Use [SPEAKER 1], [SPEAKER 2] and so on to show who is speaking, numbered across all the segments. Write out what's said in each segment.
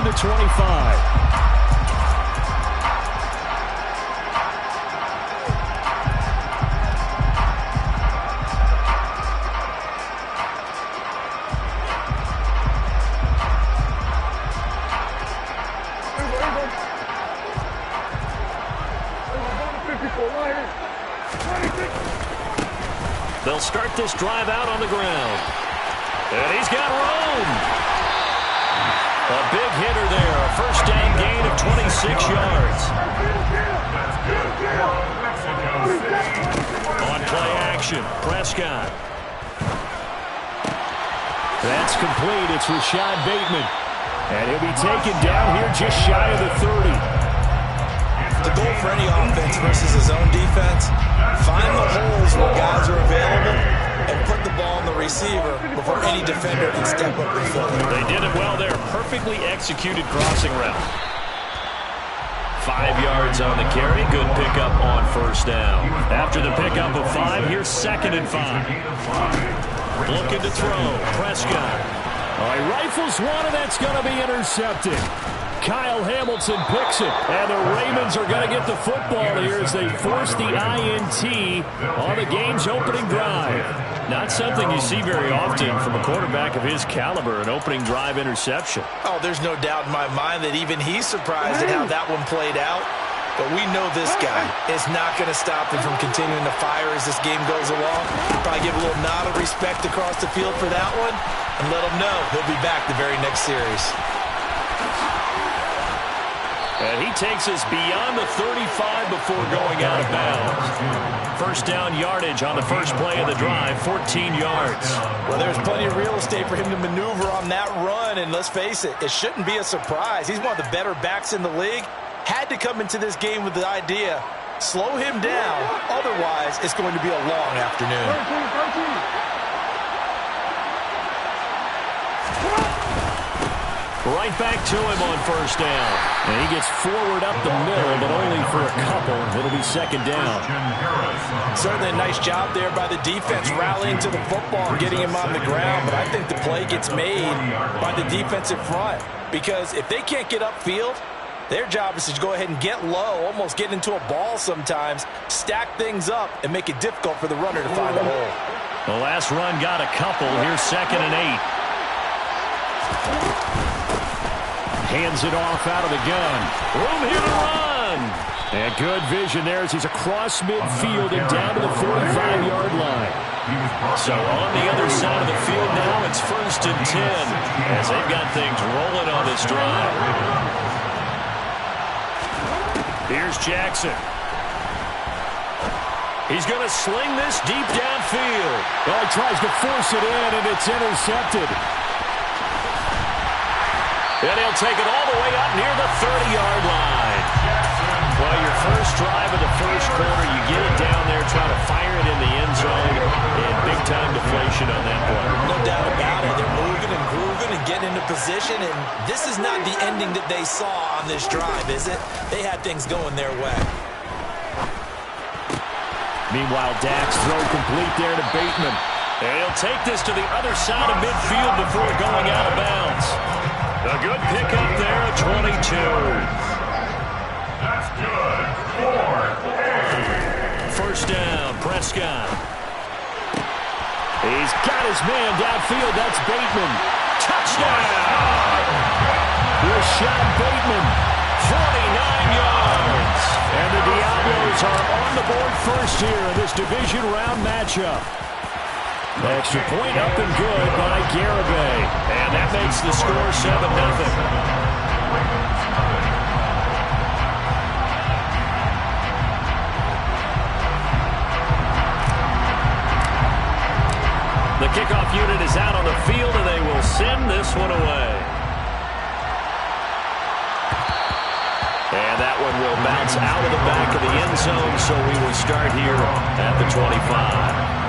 [SPEAKER 1] the 25.
[SPEAKER 2] They'll start this drive out on the ground. And he's got room. A big hitter there. A first down gain of 26 yards. On play action, Prescott.
[SPEAKER 1] That's complete. It's Rashad Bateman. And he'll be taken down here just shy of the 30.
[SPEAKER 3] The goal for any offense versus his own defense, find the holes where guys are available and put the ball in the receiver before any defender can step up and fill it.
[SPEAKER 2] They did it well there. Perfectly executed crossing route. 5 yards on the carry. Good pickup on first down. After the pickup of 5, here's 2nd and 5. Looking to throw. Prescott.
[SPEAKER 1] He rifles one, and that's going to be intercepted. Kyle Hamilton picks it, and the Ravens are going to get the football here as they force the INT on the game's opening drive.
[SPEAKER 2] Not something you see very often from a quarterback of his caliber, an opening drive interception.
[SPEAKER 3] Oh, there's no doubt in my mind that even he's surprised at how that one played out. But we know this guy is not going to stop him from continuing to fire as this game goes along. Probably give a little nod of respect across the field for that one and let him know he'll be back the very next series.
[SPEAKER 2] And he takes us beyond the 35 before going out of bounds. First down yardage on the first play of the drive, 14 yards.
[SPEAKER 3] Well, there's plenty of real estate for him to maneuver on that run, and let's face it, it shouldn't be a surprise. He's one of the better backs in the league. Had to come into this game with the idea, slow him down, otherwise it's going to be a long afternoon.
[SPEAKER 2] Right back to him on first down.
[SPEAKER 1] And he gets forward up the middle, but only for a couple. It'll be 2nd down.
[SPEAKER 3] Certainly a nice job there by the defense rallying to the football and getting him on the ground. But I think the play gets made by the defensive front. Because if they can't get upfield, their job is to go ahead and get low, almost get into a ball sometimes, stack things up, and make it difficult for the runner to find a hole.
[SPEAKER 2] The last run got a couple. Here's 2nd and 8.
[SPEAKER 1] Hands it off out of the gun.
[SPEAKER 2] Room here to run.
[SPEAKER 1] And good vision there as he's across midfield and down to the 45-yard line.
[SPEAKER 2] So on the other side of the field now, it's 1st and 10 as they've got things rolling on this drive. Here's Jackson. He's going to sling this deep downfield.
[SPEAKER 1] Well, he tries to force it in, and it's intercepted.
[SPEAKER 2] And he'll take it all the way up near the 30-yard line. Well, your first drive of the first quarter, you get it down there, try to fire it in the end zone, and big-time deflation on that play.
[SPEAKER 3] No doubt about it. They're moving and grooving and getting into position, and this is not the ending that they saw on this drive, is it? They had things going their way.
[SPEAKER 1] Meanwhile, Dak's throw complete there to Bateman.
[SPEAKER 2] And he'll take this to the other side of midfield before going out of bounds. A good pickup there at 22.
[SPEAKER 4] That's good. 4th.
[SPEAKER 2] First down, Prescott.
[SPEAKER 1] He's got his man downfield. That's Bateman.
[SPEAKER 2] Touchdown!
[SPEAKER 1] Rashad Bateman.
[SPEAKER 2] 49 yards.
[SPEAKER 1] And the Diablos are on the board first here in this division round matchup. Extra point up and good by Garibay.
[SPEAKER 2] And that makes the score 7-0. The kickoff unit is out on the field, and they will send this one away. And that one will bounce out of the back of the end zone, so we will start here at the 25.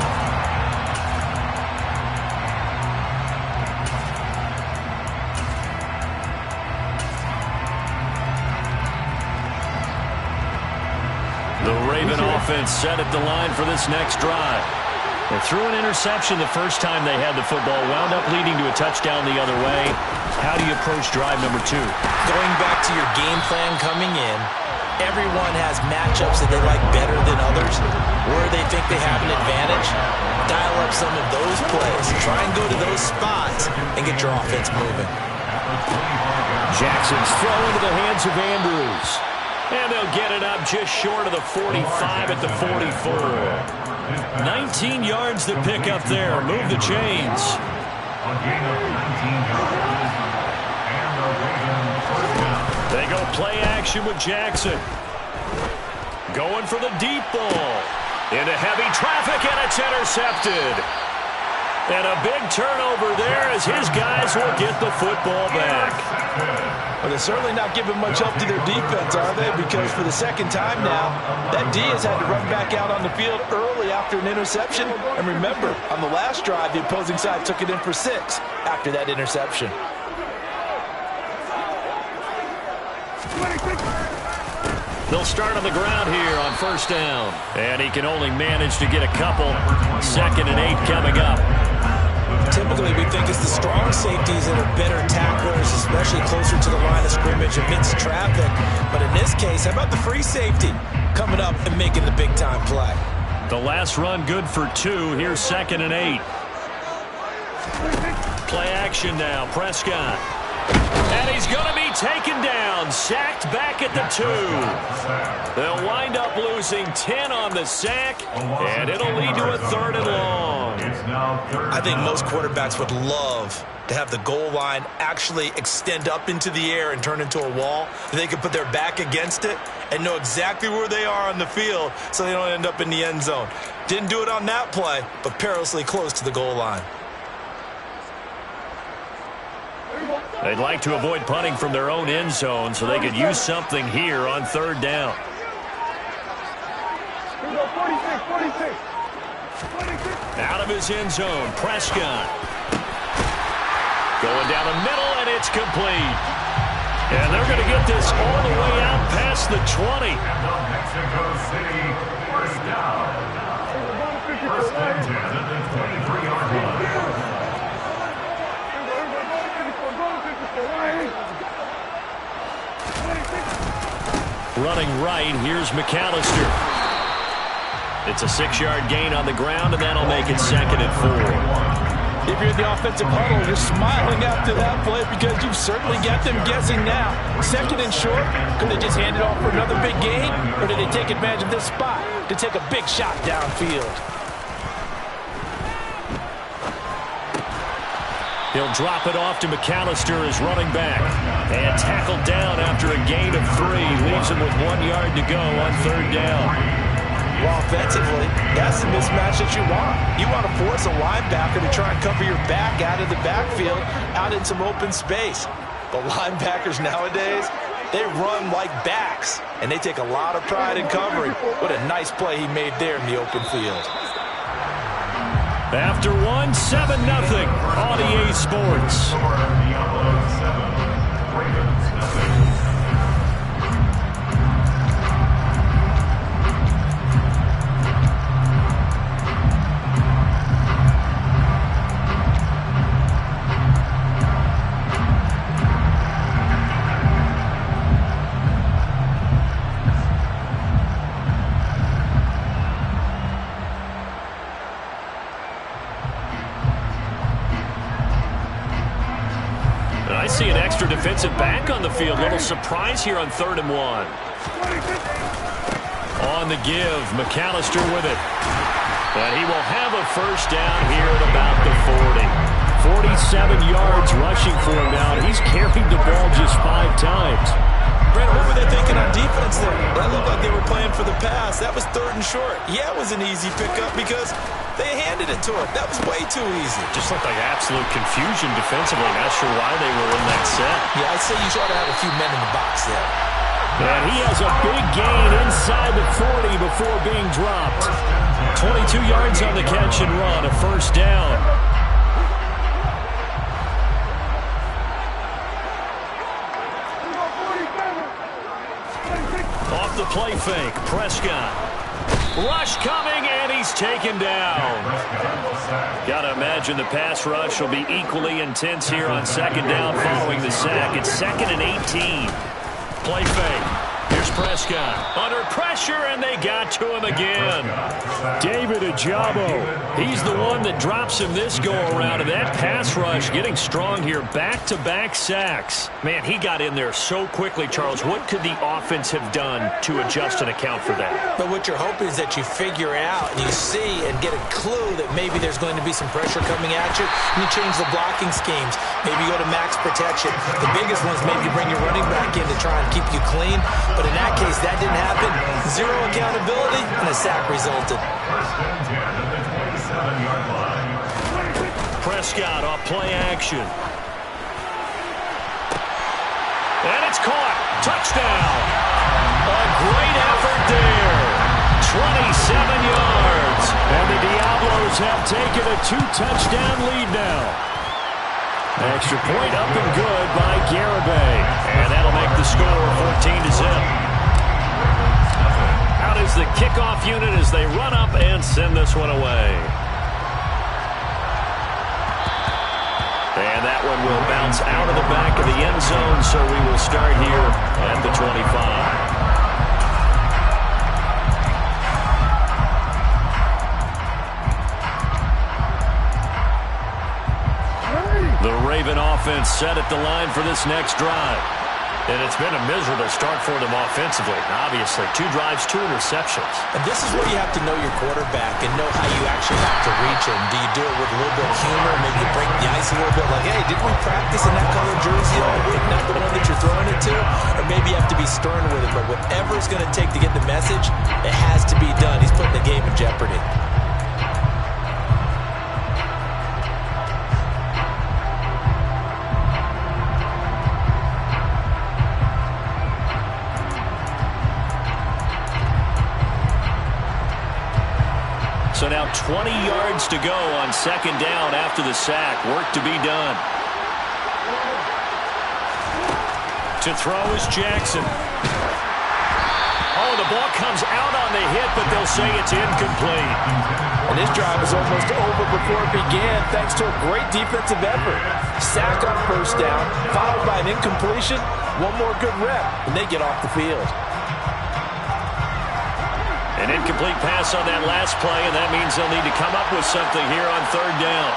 [SPEAKER 2] The Raven offense set at the line for this next drive.
[SPEAKER 1] They threw an interception the first time they had the football, wound up leading to a touchdown the other way. How do you approach drive number 2?
[SPEAKER 3] Going back to your game plan coming in, everyone has matchups that they like better than others, where they think they have an advantage. Dial up some of those plays. Try and go to those spots and get your offense moving.
[SPEAKER 1] Jackson's throw into the hands of Andrews. And they'll get it up just short of the 45 at the 44. 19 yards to pick up there. Move the chains. They go play action with Jackson. Going for the deep ball. Into heavy traffic, and it's intercepted. And a big turnover there as his guys will get the football back.
[SPEAKER 3] Well, they're certainly not giving much help to their defense, are they? Because for the second time now, that D has had to run back out on the field early after an interception. And remember, on the last drive, the opposing side took it in for 6 after that interception.
[SPEAKER 1] They'll start on the ground here on first down. And he can only manage to get a couple. 2nd and 8 coming up.
[SPEAKER 3] Typically, we think it's the strong safeties that are better tacklers, especially closer to the line of scrimmage amidst traffic. But in this case, how about the free safety coming up and making the big-time play?
[SPEAKER 1] The last run good for 2. Here's 2nd and 8. Play action now. Prescott. And he's going to be taken down. Sacked back at the 2. They'll wind up losing 10 on the sack, and it'll lead to a 3rd and long.
[SPEAKER 3] I think most quarterbacks would love to have the goal line actually extend up into the air and turn into a wall. They can put their back against it and know exactly where they are on the field so they don't end up in the end zone. Didn't do it on that play, but perilously close to the goal line.
[SPEAKER 1] They'd like to avoid punting from their own end zone so they could use something here on 3rd down. Out of his end zone, Prescott. Going down the middle, and it's complete. And they're going to get this all the way out past the 20.
[SPEAKER 4] Mexico City, first down. First and 10 at the 23-yard line.
[SPEAKER 1] Running right, here's McAllister. It's a 6-yard gain on the ground, and that'll make it 2nd and 4.
[SPEAKER 3] If you're in the offensive huddle, you're smiling after that play because you've certainly got them guessing now. 2nd and short, could they just hand it off for another big gain, or did they take advantage of this spot to take a big shot downfield?
[SPEAKER 1] He'll drop it off to McAllister as running back. And tackled down after a gain of 3. Leaves him with 1 yard to go on 3rd down.
[SPEAKER 3] Well, offensively, that's the mismatch that you want. You want to force a linebacker to try and cover your back out of the backfield, out in some open space. But linebackers nowadays, they run like backs, and they take a lot of pride in covering. What a nice play he made there in the open field.
[SPEAKER 1] After 1, 7-0 on EA Sports. I see an extra defensive back on the field. Little surprise here on 3rd and 1. On the give, McAllister with it. And he will have a first down here at about the 40. 47 yards rushing for him now. He's carried the ball just 5 times.
[SPEAKER 3] Brandon, what were they thinking on defense there? That looked like they were playing for the pass. That was 3rd and short. Yeah, it was an easy pickup because they handed it to him. That was way too easy.
[SPEAKER 1] Just looked like absolute confusion defensively. Not sure why they were in that set.
[SPEAKER 3] Yeah, I'd say you ought to have a few men in the box there.
[SPEAKER 1] And he has a big gain inside the 40 before being dropped. 22 yards on the catch and run, a first down. Off the play fake, Prescott. Rush coming, and he
[SPEAKER 2] he's taken down. Got to imagine the pass rush will be equally intense here on second down following the sack. It's 2nd and 18. Play fake. Here's Prescott. Under pressure, and they got to him again.
[SPEAKER 1] David Ajabo. He's the one that drops him this go-around. And that pass rush getting strong here. Back-to-back sacks.
[SPEAKER 2] Man, he got in there so quickly, Charles. What could the offense have done to adjust and account for that?
[SPEAKER 3] But what you're hoping is that you figure out and you see and get a clue that maybe there's going to be some pressure coming at you, and you change the blocking schemes. Maybe you go to max protection. The biggest one is maybe bring your running back in to try and keep you clean. But in that case, that didn't happen. Zero accountability, and a sack resulted.
[SPEAKER 4] First and 10 at the 27-yard line.
[SPEAKER 2] Prescott off play action. And it's caught. Touchdown. A great effort there. 27 yards.
[SPEAKER 1] And the Diablos have taken a 2-touchdown lead now. Extra point up and good by Garibay.
[SPEAKER 2] And that'll make the score 14-0. Out is the kickoff unit as they run up and send this one away. And that one will bounce out of the back of the end zone, so we will start here at the 25. The Raven offense set at the line for this next drive. And it's been a miserable start for them offensively. Obviously, 2 drives, 2 interceptions.
[SPEAKER 3] And this is where you have to know your quarterback and know how you actually have to reach him. Do you do it with a little bit of humor? Maybe you break the ice a little bit like, hey, didn't we practice in that color jersey all week? Not the one that you're throwing it to? Or maybe you have to be stern with him. But whatever it's going to take to get the message, it has to be done. He's putting the game in jeopardy.
[SPEAKER 2] So now 20 yards to go on second down after the sack. Work to be done. To throw is Jackson. Oh, the ball comes out on the hit, but they'll say it's incomplete.
[SPEAKER 3] And this drive is almost over before it began thanks to a great defensive effort. Sack on first down, followed by an incompletion. One more good rep, and they get off the field.
[SPEAKER 2] An incomplete pass on that last play, and that means they'll need to come up with something here on third down.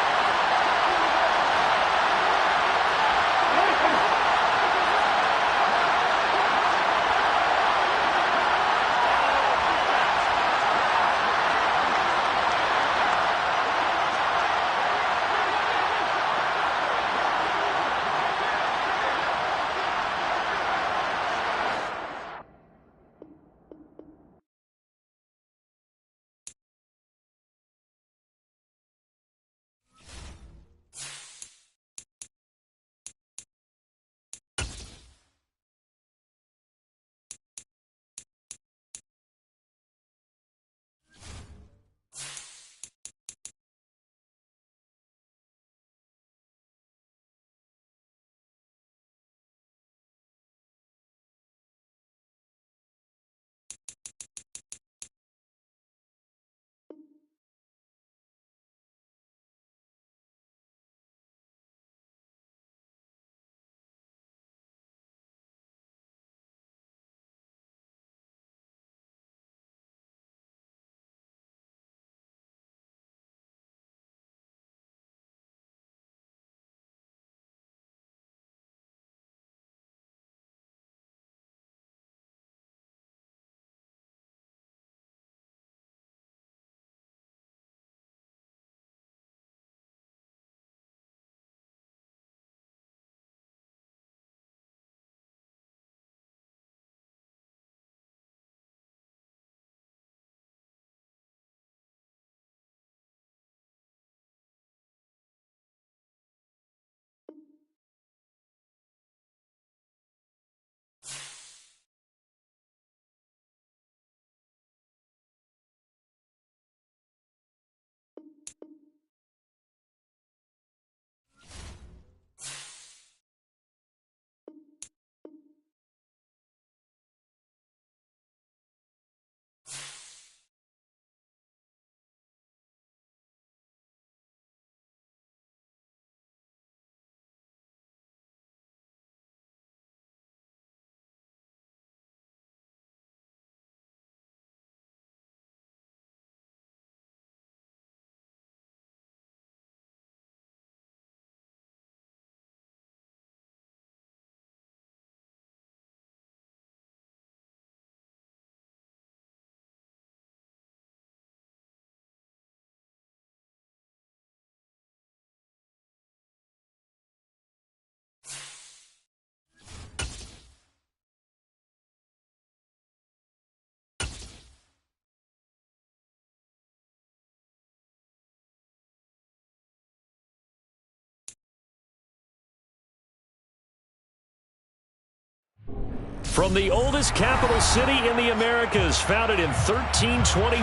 [SPEAKER 1] From the oldest capital city in the Americas, founded in 1325,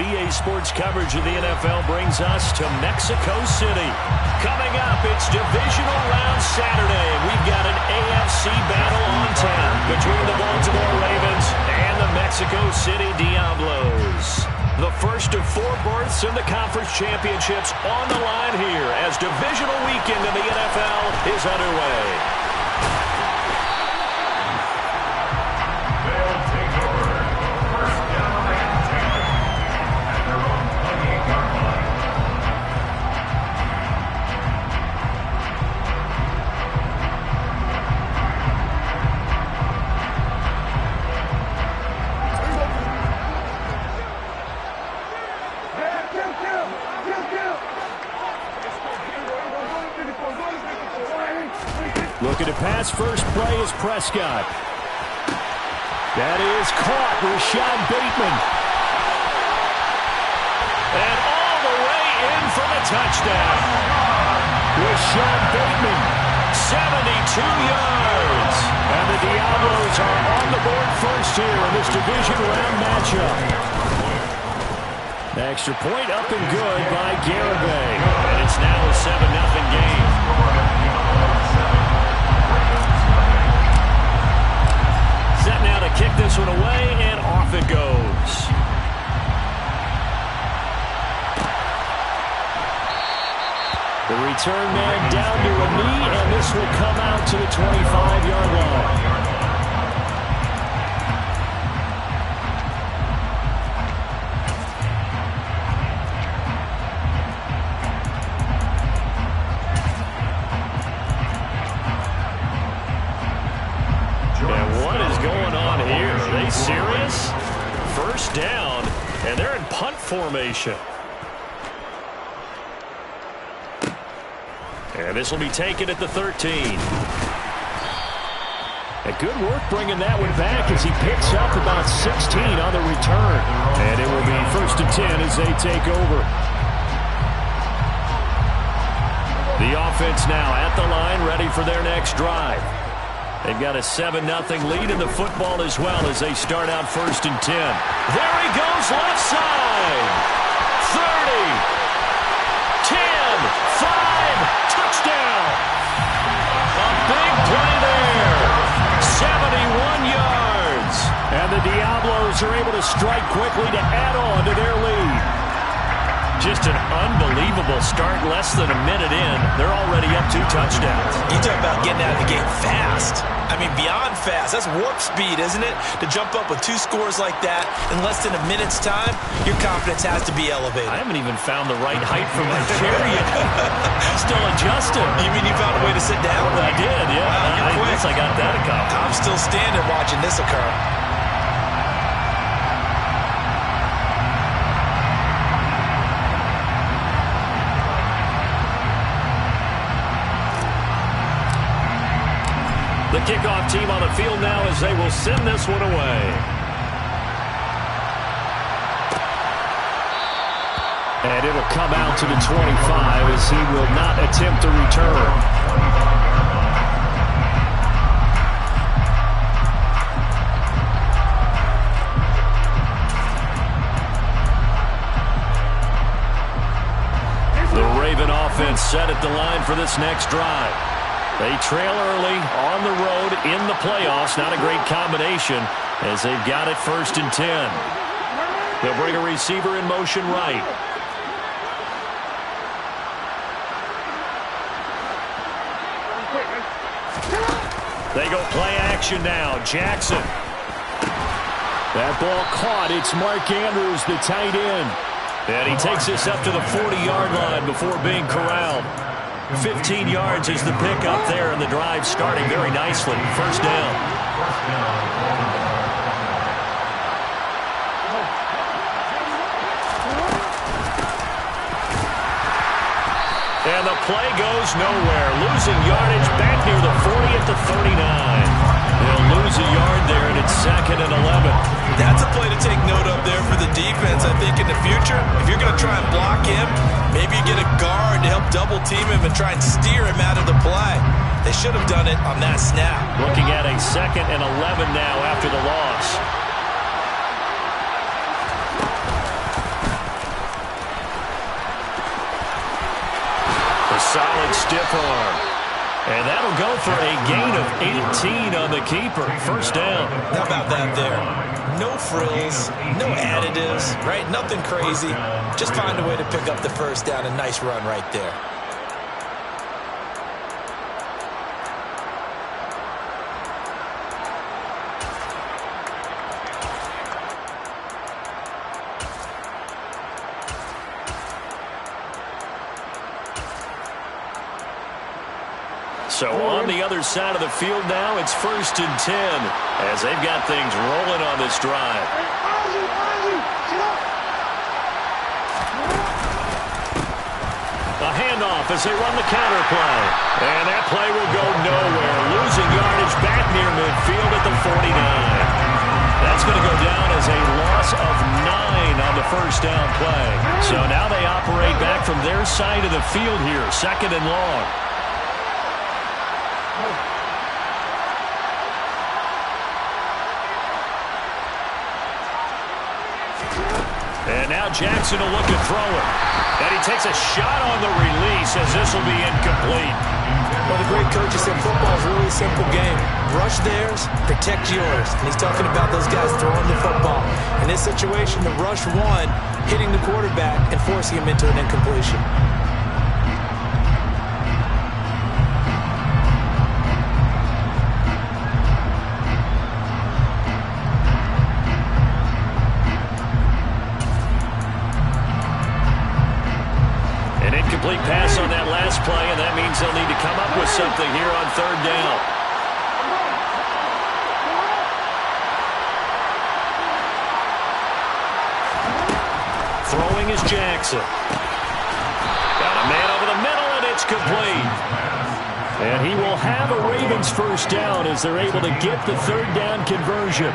[SPEAKER 1] EA Sports coverage of the NFL brings us to Mexico City. Coming up, it's Divisional Round Saturday. We've got an AFC battle on tap between the Baltimore Ravens and the Mexico City Diablos. The first of 4 berths in the conference championships on the line here as divisional weekend in the NFL is underway. Looking to pass, first play is Prescott. That is caught, Rashad Bateman. And all the way in for the touchdown. Rashad Bateman, 72 yards. And the Diablos are on the board first here in this division round matchup. The extra point up and good by Garibay. And it's now a 7-0 game. Set now to kick this one away, and off it goes. The return man down to a knee, and this will come out to the 25-yard line. Serious? First down, and they're in punt formation. And this will be taken at the 13. And good work bringing that one back as he picks up about 16 on the return. And it will be 1st and 10 as they take over. The offense now at the line, ready for their next drive. They've got a 7-0 lead in the football as well as they start out 1st and 10. There he goes, left side. 30, 10, 5, touchdown. A big play there. 71 yards. And the Diablos are able to strike quickly to add on to their lead. Just an unbelievable start. Less than a minute in, they're already up 2 touchdowns.
[SPEAKER 3] You talk about getting out of the gate fast. I mean, beyond fast. That's warp speed, isn't it? To jump up with 2 scores like that in less than a minute's time, your confidence has to be elevated.
[SPEAKER 1] I haven't even found the right height for my chair yet. Still adjusting.
[SPEAKER 3] You mean you found a way to sit down?
[SPEAKER 1] I did, yeah. I guess I got that accomplished.
[SPEAKER 3] I'm still standing watching this occur.
[SPEAKER 1] The kickoff team on the field now as they will send this one away. And it'll come out to the 25 as he will not attempt a return. The Raven offense set at the line for this next drive. They trail early on the road in the playoffs. Not a great combination as they've got it 1st and 10. They'll bring a receiver in motion right. They go play action now. Jackson. That ball caught. It's Mark Andrews, the tight end. And he takes this up to the 40-yard line before being corralled. 15 yards is the pickup there, and the drive starting very nicely. 1st down. And the play goes nowhere. Losing yardage back near the 40 at the 39. They'll lose a yard there, and it's 2nd and 11.
[SPEAKER 3] That's a play to take note of there for the defense. I think in the future, if you're going to try and block him, maybe you get a guard to help double team him and try and steer him out of the play. They should have done it on that snap.
[SPEAKER 1] Looking at a 2nd and 11 now after the loss. A solid stiff arm. And that'll go for a gain of 18 on the keeper. First down.
[SPEAKER 3] How about that there? No frills, no additives, right? Nothing crazy. Just find a way to pick up the first down. A nice run right there.
[SPEAKER 1] So on the other side of the field now, it's 1st and 10 as they've got things rolling on this drive. A handoff as they run the counter play. And that play will go nowhere. Losing yardage back near midfield at the 49. That's going to go down as a loss of 9 on the first down play. So now they operate back from their side of the field here, 2nd and long. And now Jackson will look at throw it. And he takes a shot on the release as this will be incomplete.
[SPEAKER 3] Well, the great coach said football is really a simple game. Rush theirs, protect yours. And he's talking about those guys throwing the football. In this situation, the rush one, hitting the quarterback and forcing him into an incompletion.
[SPEAKER 1] Complete pass on that last play, and that means they'll need to come up with something here on 3rd down. Throwing is Jackson. Got a man over the middle, and it's complete. And he will have a Ravens first down as they're able to get the 3rd down conversion.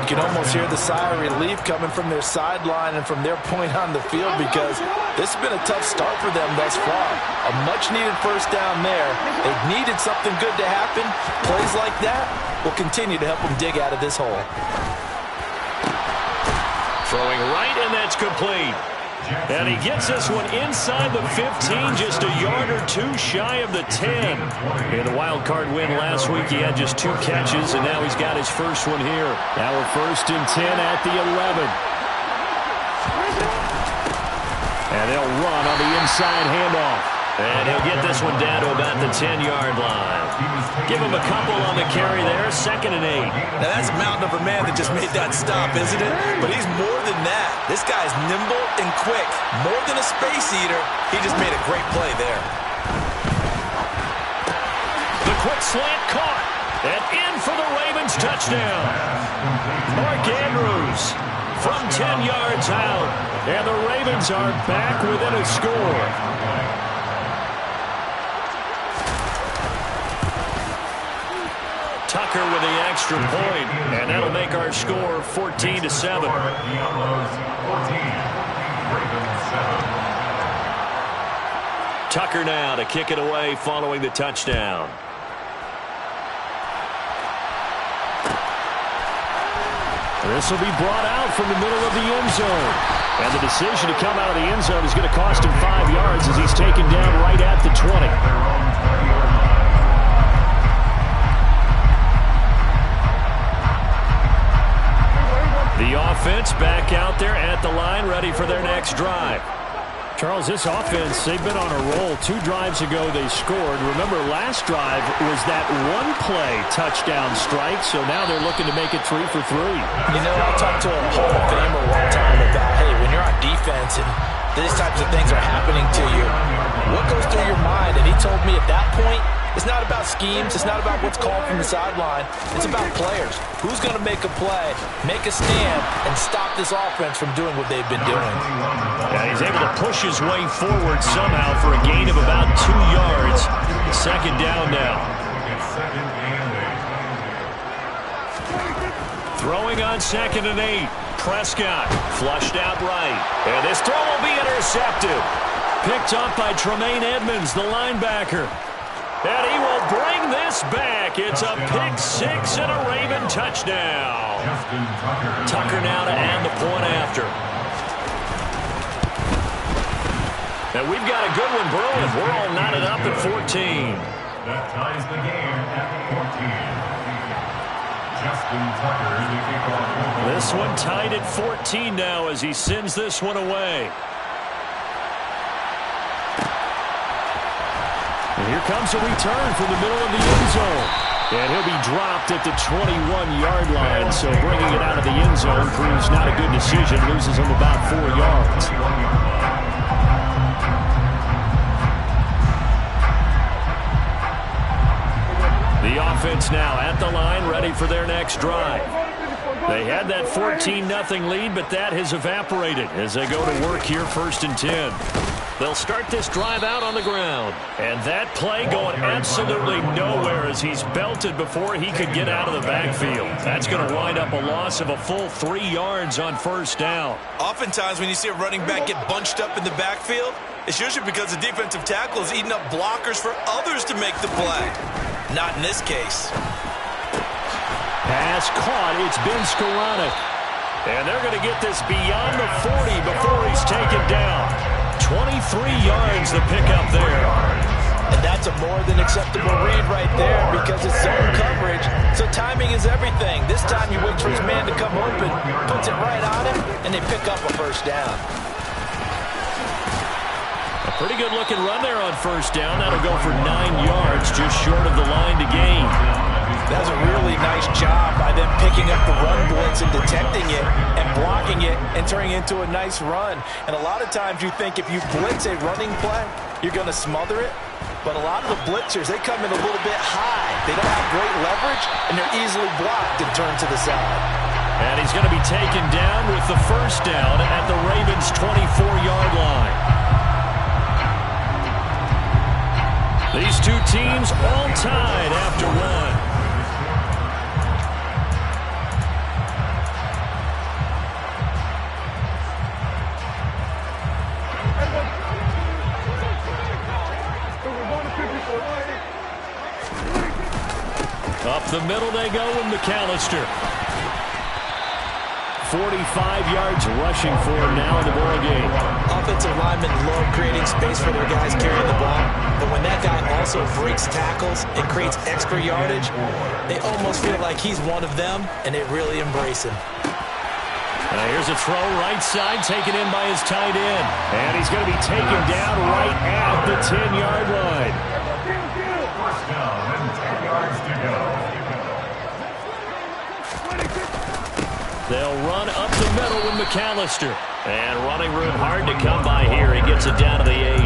[SPEAKER 3] You can almost hear the sigh of relief coming from their sideline and from their point on the field because this has been a tough start for them thus far. A much-needed first down there. They've needed something good to happen. Plays like that will continue to help them dig out of this hole.
[SPEAKER 1] Throwing right, and that's complete. And he gets this one inside the 15, just a yard or 2 shy of the 10. In the wild card win last week, he had just 2 catches, and now he's got his first one here. Now we're 1st and 10 at the 11. And they'll run on the inside handoff. And he'll get this one down to about the 10-yard line. Give him a couple on the carry there, 2nd and 8.
[SPEAKER 3] Now that's a mountain of a man that just made that stop, isn't it? But he's more than that. This guy's nimble and quick. More than a space eater, he just made a great play there.
[SPEAKER 1] The quick slant caught. And in for the Ravens touchdown. Mark Andrews from 10 yards out. And the Ravens are back within a score. Tucker with the extra point, and that'll make our score 14-7. Tucker now to kick it away following the touchdown. This will be brought out from the middle of the end zone. And the decision to come out of the end zone is going to cost him 5 yards as he's taken down right at the 20. The offense back out there at the line, ready for their next drive. Charles, this offense, they've been on a roll. 2 drives ago, they scored. Remember, last drive was that one-play touchdown strike, so now they're looking to make it 3 for 3.
[SPEAKER 3] You know, I talked to a Hall of Famer one time about, hey, when you're on defense and these types of things are happening to you, what goes through your mind? And he told me at that point, it's not about schemes. It's not about what's called from the sideline. It's about players. Who's going to make a play, make a stand, and stop this offense from doing what they've been doing.
[SPEAKER 1] Yeah, he's able to push his way forward somehow for a gain of about 2 yards. 2nd down now. Throwing on 2nd and 8. Prescott flushed out right. And this throw will be intercepted. Picked up by Tremaine Edmonds, the linebacker.
[SPEAKER 2] And he will bring this back. It's a pick six and a Raven touchdown. Tucker now to add the point after. And we've got a good one brewing. We're all knotted up at 14.
[SPEAKER 4] That ties the game at 14. Justin Tucker, the kickoff.
[SPEAKER 2] This one tied at 14 now as he sends this one away.
[SPEAKER 1] And here comes a return from the middle of the end zone. And he'll be dropped at the 21-yard line. So bringing it out of the end zone proves not a good decision. Loses him about 4 yards. The offense now at the line, ready for their next drive. They had that 14-0 lead, but that has evaporated as they go to work here, 1st and 10. They'll start this drive out on the ground. And that play going absolutely nowhere as he's belted before he could get out of the backfield. That's going to wind up a loss of a full 3 yards on 1st down.
[SPEAKER 3] Oftentimes when you see a running back get bunched up in the backfield, it's usually because the defensive tackle is eating up blockers for others to make the play. Not in this case.
[SPEAKER 1] Pass caught. It's been sporadic.
[SPEAKER 2] And they're going to get this beyond the 40 before he's taken down. 23 yards the pickup there.
[SPEAKER 3] And that's a more than acceptable read right there because it's zone coverage. So timing is everything. This time he waits for his man to come open, puts it right on him, and they pick up a 1st down.
[SPEAKER 2] A pretty good looking run there on 1st down. That'll go for 9 yards, just short of the line to gain.
[SPEAKER 3] That's a really nice job by them picking up the run blitz and detecting it and blocking it and turning it into a nice run. And a lot of times you think if you blitz a running play, you're going to smother it. But a lot of the blitzers, they come in a little bit high. They don't have great leverage, and they're easily blocked and turned to the side.
[SPEAKER 2] And he's going to be taken down with the 1st down at the Ravens' 24-yard line. These two teams all tied after one. Up the middle they go with McAllister. 45 yards rushing for him now in the ball game.
[SPEAKER 3] Offensive linemen love creating space for their guys carrying the ball, but when that guy also breaks tackles and creates extra yardage, they almost feel like he's one of them, and they really embrace him.
[SPEAKER 2] Here's a throw right side, taken in by his tight end. And he's going to be taken down right at the 10-yard line.
[SPEAKER 4] 1st down and 10 yards to go.
[SPEAKER 2] They'll run up the middle with McAllister. And running room hard to come by here. He gets it down to the 8.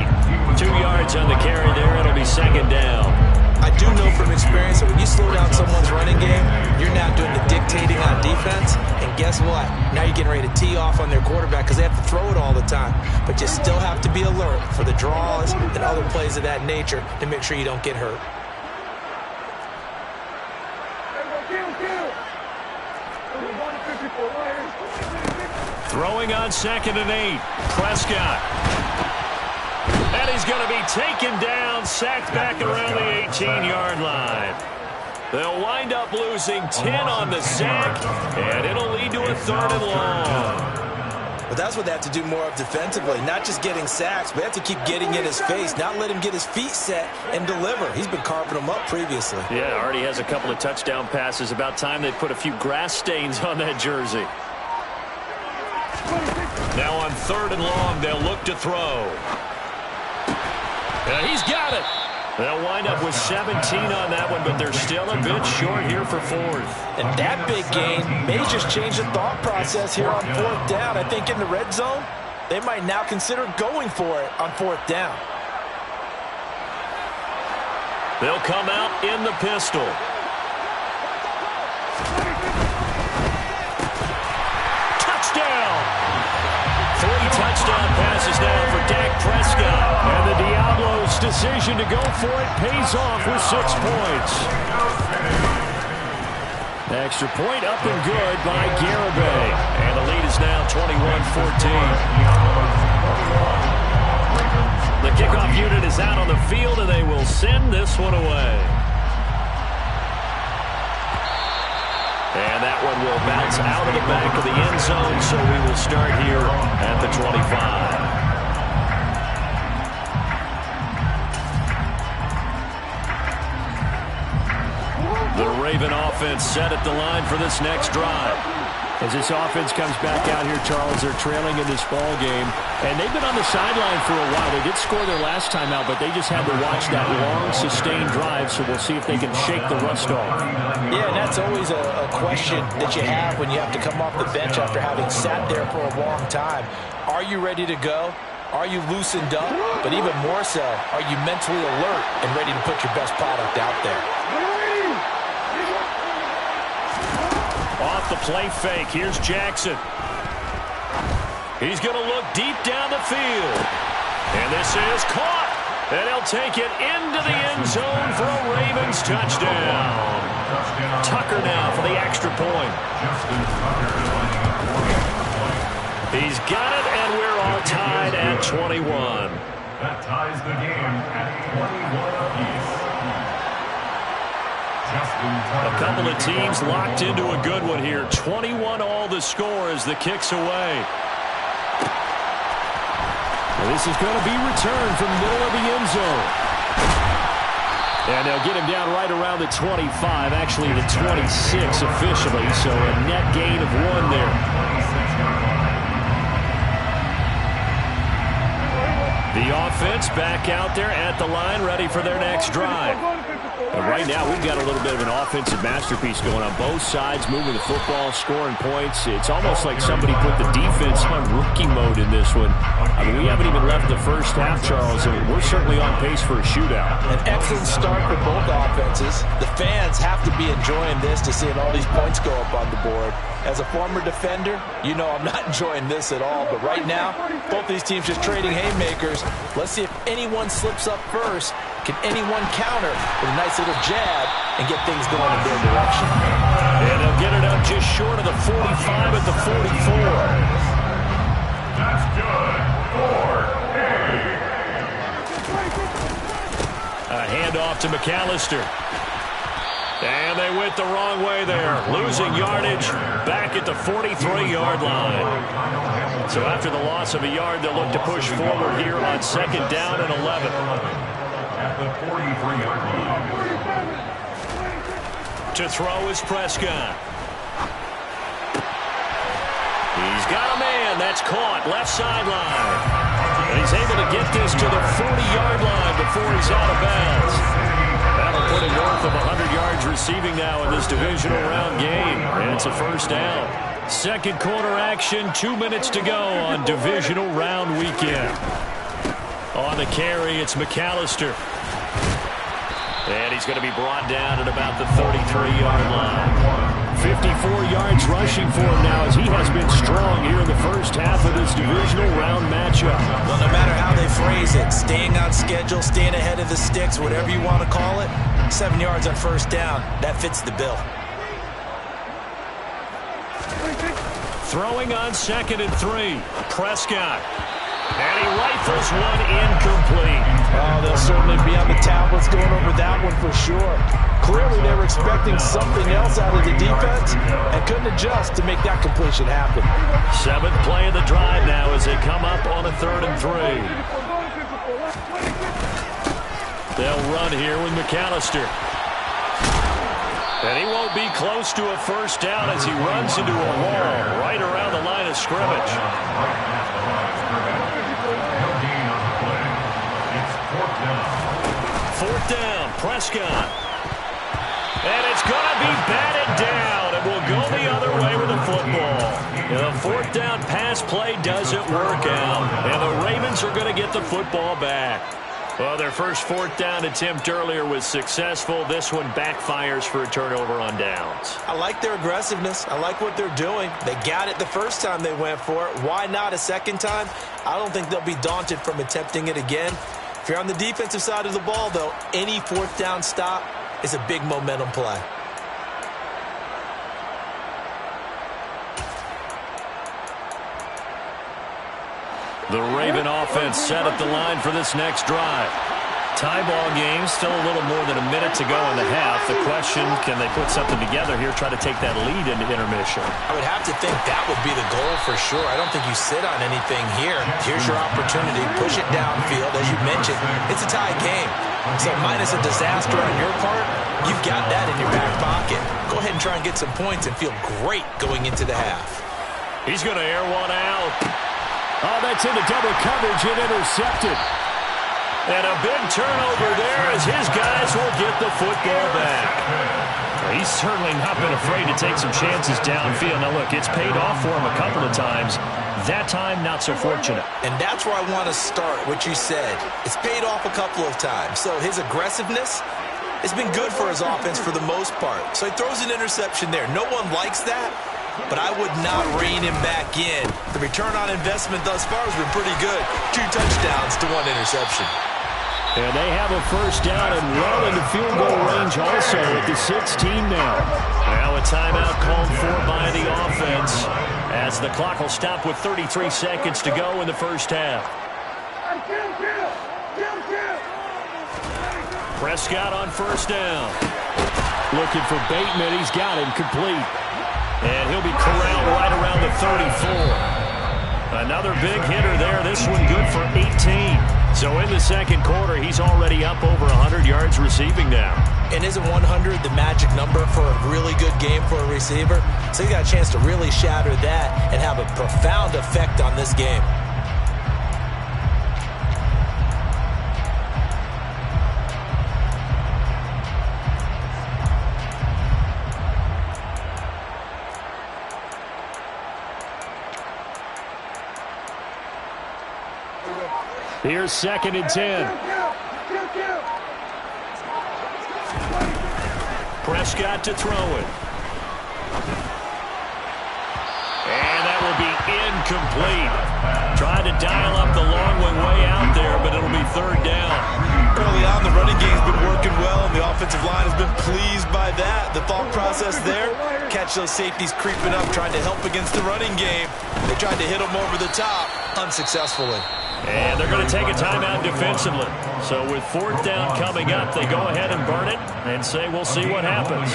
[SPEAKER 2] 2 yards on the carry there. It'll be 2nd down.
[SPEAKER 3] I do know from experience that when you slow down someone's running game, you're now doing the dictating on defense. And guess what? Now you're getting ready to tee off on their quarterback because they have to throw it all the time. But you still have to be alert for the draws and other plays of that nature to make sure you don't get hurt.
[SPEAKER 2] Throwing on 2nd and 8. Prescott. And he's going to be taken down, sacked back around the 18-yard line. They'll wind up losing 10 on the sack, and it'll lead to a 3rd and long.
[SPEAKER 3] But that's what they have to do more of defensively, not just getting sacks, but they have to keep getting in his face, not let him get his feet set and deliver. He's been carving them up previously.
[SPEAKER 2] Yeah, already has a couple of touchdown passes. About time they put a few grass stains on that jersey. Now on 3rd and long, they'll look to throw. He's got it. They'll wind up with 17 on that one, but they're still a bit short here for 4th.
[SPEAKER 3] And that big gain may just change the thought process here on 4th down. I think in the red zone, they might now consider going for it on 4th down.
[SPEAKER 2] They'll come out in the pistol. Touchdown! 3 touchdown passes now for Dak Prescott. And the Diablos' decision to go for it pays off with 6 points. Extra point up and good by Garibay. And the lead is now 21-14. The
[SPEAKER 1] kickoff unit is out on the field, and they will send this one away. And that one will bounce out of the back of the end zone, so we will start here at the 25. The Raven offense set at the line for this next drive. As this offense comes back out here, Charles, they're trailing in this ball game. And they've been on the sideline for a while. They did score their last time out, but they just had to watch that long, sustained drive, so we'll see if they can shake the rust off.
[SPEAKER 3] Yeah, and that's always a question that you have when you have to come off the bench after having sat there for a long time. Are you ready to go? Are you loosened up? But even more so, are you mentally alert and ready to put your best product out there?
[SPEAKER 1] Off the play fake, here's Jackson. He's going to look deep down the field. And this is caught. And he'll take it into the end zone for a Ravens touchdown. Tucker now for the extra point. He's got it, and we're all tied at 21.
[SPEAKER 4] That ties the game at 21 apiece.
[SPEAKER 1] A couple of teams locked into a good one here. 21 all the score as the kick's away. Well, this is going to be returned from the middle of the end zone. And they'll get him down right around the 25, actually the 26 officially, so a net gain of 1 there. The offense back out there at the line, ready for their next drive. But right now, we've got a little bit of an offensive masterpiece going on both sides, moving the football, scoring points. It's almost like somebody put the defense on rookie mode in this one. I mean, we haven't even left the first half, Charles, and we're certainly on pace for a shootout.
[SPEAKER 3] An excellent start for both offenses. The fans have to be enjoying this to seeing all these points go up on the board. As a former defender, you know I'm not enjoying this at all. But right now, both these teams just trading haymakers. Let's see if anyone slips up first. Can anyone counter with a nice little jab and get things going in their direction?
[SPEAKER 1] And they'll get it up just short of the 45 at the 44.
[SPEAKER 4] That's good. 4-8.
[SPEAKER 1] A handoff to McAllister. And they went the wrong way there. Losing yardage back at the 43-yard line. So after the loss of a yard, they'll look to push forward here on 2nd down and 11.
[SPEAKER 4] At the 43-yard line.
[SPEAKER 1] To throw is Prescott. He's got a man. That's caught. Left sideline. And he's able to get this to the 40-yard line before he's out of bounds. That'll put him north of 100 yards receiving now in this divisional round game. And it's a first down. Second quarter action, 2 minutes to go on divisional round weekend. On the carry, it's McAllister. And he's going to be brought down at about the 33-yard line. 54 yards rushing for him now as he has been strong here in the first half of this divisional round matchup.
[SPEAKER 3] Well, no matter how they phrase it, staying on schedule, staying ahead of the sticks, whatever you want to call it, 7 yards on first down, that fits the bill.
[SPEAKER 1] Throwing on 2nd and 3, Prescott. And he rifles one incomplete.
[SPEAKER 3] Oh, they'll certainly be on the tablets going over that one for sure. Clearly, they were expecting something else out of the defense and couldn't adjust to make that completion happen.
[SPEAKER 1] 7th play of the drive now as they come up on a 3rd and 3. They'll run here with McAllister. And he won't be close to a first down as he runs into a wall right around the line of scrimmage. Fourth down, Prescott. And it's going to be batted down, and we'll go the other way with the football. The 4th down pass play doesn't work out, and the Ravens are going to get the football back. Well, their first 4th down attempt earlier was successful. This one backfires for a turnover on downs.
[SPEAKER 3] I like their aggressiveness. I like what they're doing. They got it the first time they went for it. Why not a second time? I don't think they'll be daunted from attempting it again. If you're on the defensive side of the ball, though, any 4th down stop is a big momentum play.
[SPEAKER 2] The Raven offense set at the line for this next drive. Tie ball game, still a little more than a minute to go in the half. The question, can they put something together here, try to take that lead into intermission?
[SPEAKER 3] I would have to think that would be the goal for sure. I don't think you sit on anything here. Here's your opportunity. Push it downfield. As you mentioned, it's a tie game. So minus a disaster on your part, you've got that in your back pocket. Go ahead and try and get some points and feel great going into the half.
[SPEAKER 2] He's going to air one out.
[SPEAKER 1] Oh, that's into double coverage and intercepted.
[SPEAKER 2] And a big turnover there as his guys will get the football back.
[SPEAKER 1] He's certainly not been afraid to take some chances downfield. Now, look, it's paid off for him a couple of times. That time, not so fortunate.
[SPEAKER 3] And that's where I want to start, what you said. It's paid off a couple of times. So his aggressiveness has been good for his offense for the most part. So he throws an interception there. No one likes that, but I would not rein him back in. The return on investment thus far has been pretty good. 2 touchdowns to 1 interception.
[SPEAKER 1] And they have a first down and well into field goal range also at the 16 now.
[SPEAKER 2] Now a timeout called for by the offense as the clock will stop with 33 seconds to go in the first half. Prescott on first down.
[SPEAKER 1] Looking for Bateman. He's got him complete.
[SPEAKER 2] And he'll be corralled right around the 34. Another big hitter there. This one good for 18. So in the second quarter, he's already up over 100 yards receiving now.
[SPEAKER 3] And isn't 100 the magic number for a really good game for a receiver? So he got a chance to really shatter that and have a profound effect on this game.
[SPEAKER 1] Here's 2nd and 10.
[SPEAKER 2] Prescott to throw it. And that will be incomplete. Tried to dial up the long way out there, but it'll be 3rd down.
[SPEAKER 3] Early on, the running game's been working well, and the offensive line has been pleased by that. The thought process there, catch those safeties creeping up, trying to help against the running game. They tried to hit them over the top, unsuccessfully.
[SPEAKER 2] And they're going to take a timeout defensively. So with 4th down coming up, they go ahead and burn it and say we'll see what happens.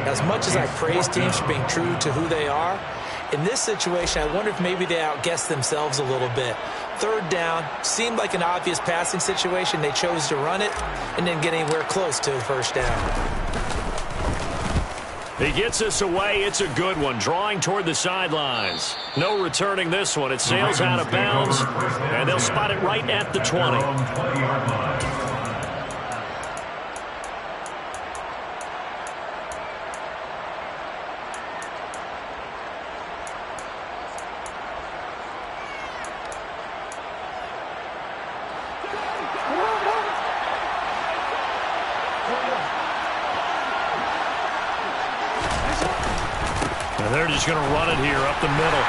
[SPEAKER 3] As much as I praise teams for being true to who they are, in this situation, I wonder if maybe they outguessed themselves a little bit. 3rd down seemed like an obvious passing situation. They chose to run it and didn't get anywhere close to the 1st down.
[SPEAKER 2] He gets us away. It's a good one. Drawing toward the sidelines. No returning this one. It sails out of bounds, and they'll spot it right at the 20. They're just going to run it here up the middle.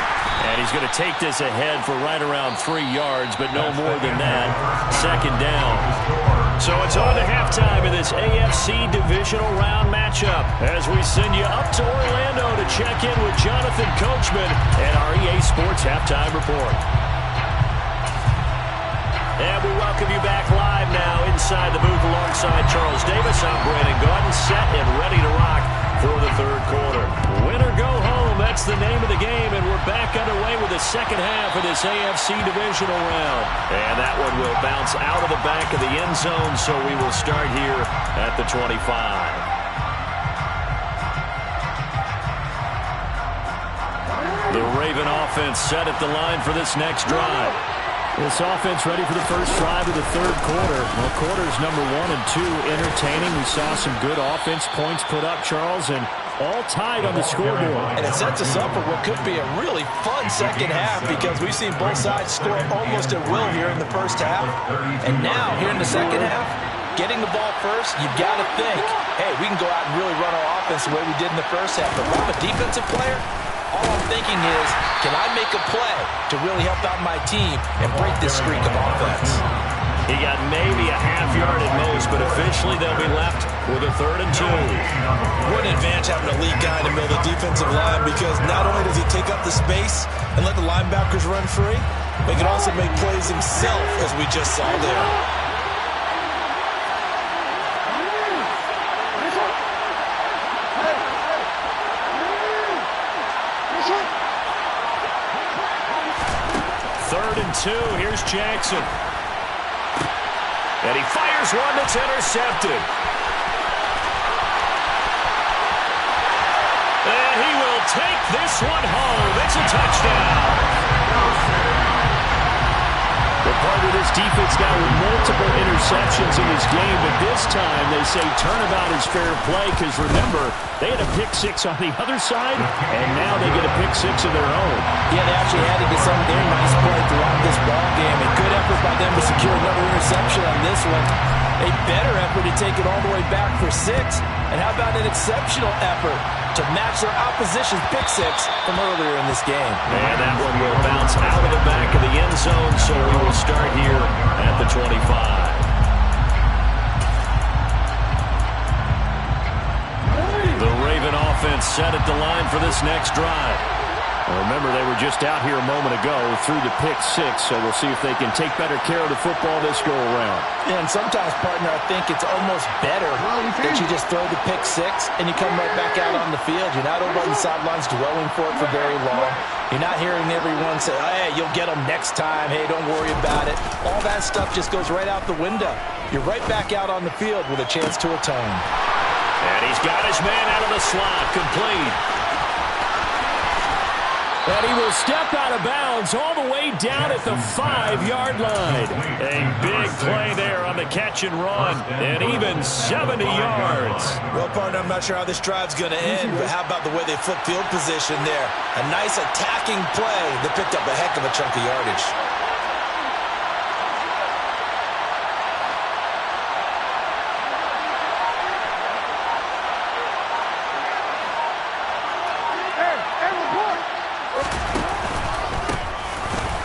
[SPEAKER 2] And he's going to take this ahead for right around 3 yards, but no more than that. 2nd down. So it's on to halftime in this AFC Divisional Round matchup as we send you up to Orlando to check in with Jonathan Coachman and our EA Sports Halftime Report. And we welcome you back live now inside the booth alongside Charles Davis. I'm Brandon Gordon, set and ready to rock for the 3rd quarter. Win or go home, that's the name of the game, and we're back underway with the second half of this AFC Divisional Round. And that one will bounce out of the back of the end zone, so we will start here at the 25. The Raven offense set at the line for this next drive.
[SPEAKER 1] This offense ready for the first drive of the 3rd quarter. Well, quarters number 1 and 2 entertaining. We saw some good offense points put up, Charles, and all tied on the scoreboard.
[SPEAKER 3] And it sets us up for what could be a really fun second half because we've seen both sides score almost at will here in the first half. And now, here in the second half, getting the ball first, you've got to think, hey, we can go out and really run our offense the way we did in the first half. But if I'm a defensive player, all I'm thinking is, can I make a play to really help out my team and break this streak of offense?
[SPEAKER 2] He got maybe a half yard at most, but officially they'll be left with a 3rd and 2.
[SPEAKER 3] What an advantage having a lead guy in the middle of the defensive line because not only does he take up the space and let the linebackers run free, but he can also make plays himself, as we just saw there.
[SPEAKER 2] Third and 2. Here's Jackson. And he fires one that's intercepted. And he will take this one home. It's a touchdown.
[SPEAKER 1] The part of this defense now with multiple interceptions in this game, but this time they say turnabout is fair play because, remember, they had a pick six on the other side, and now they get a pick six of their own.
[SPEAKER 3] Yeah, they actually had to get some of their nice play throughout this ball game. A good effort by them to secure another interception on this one. A better effort to take it all the way back for 6. And how about an exceptional effort to match their opposition's pick six from earlier in this game.
[SPEAKER 2] And that one will bounce out of the back of the end zone, so we will start here at the 25. The Raven offense set at the line for this next drive.
[SPEAKER 1] Well, remember, they were just out here a moment ago through the pick six, so we'll see if they can take better care of the football this go-around.
[SPEAKER 3] Yeah, and sometimes, partner, I think it's almost better that you just throw the pick six and you come right back out on the field. You're not over on the sidelines dwelling for it for very long. You're not hearing everyone say, hey, you'll get them next time. Hey, don't worry about it. All that stuff just goes right out the window. You're right back out on the field with a chance to atone.
[SPEAKER 2] And he's got his man out of the slot, complete.
[SPEAKER 1] And he will step out of bounds all the way down at the 5-yard line.
[SPEAKER 2] A big play there on the catch and run, and even 70 yards.
[SPEAKER 3] Well, partner, I'm not sure how this drive's going to end, but how about the way they flip field position there? A nice attacking play that picked up a heck of a chunk of yardage.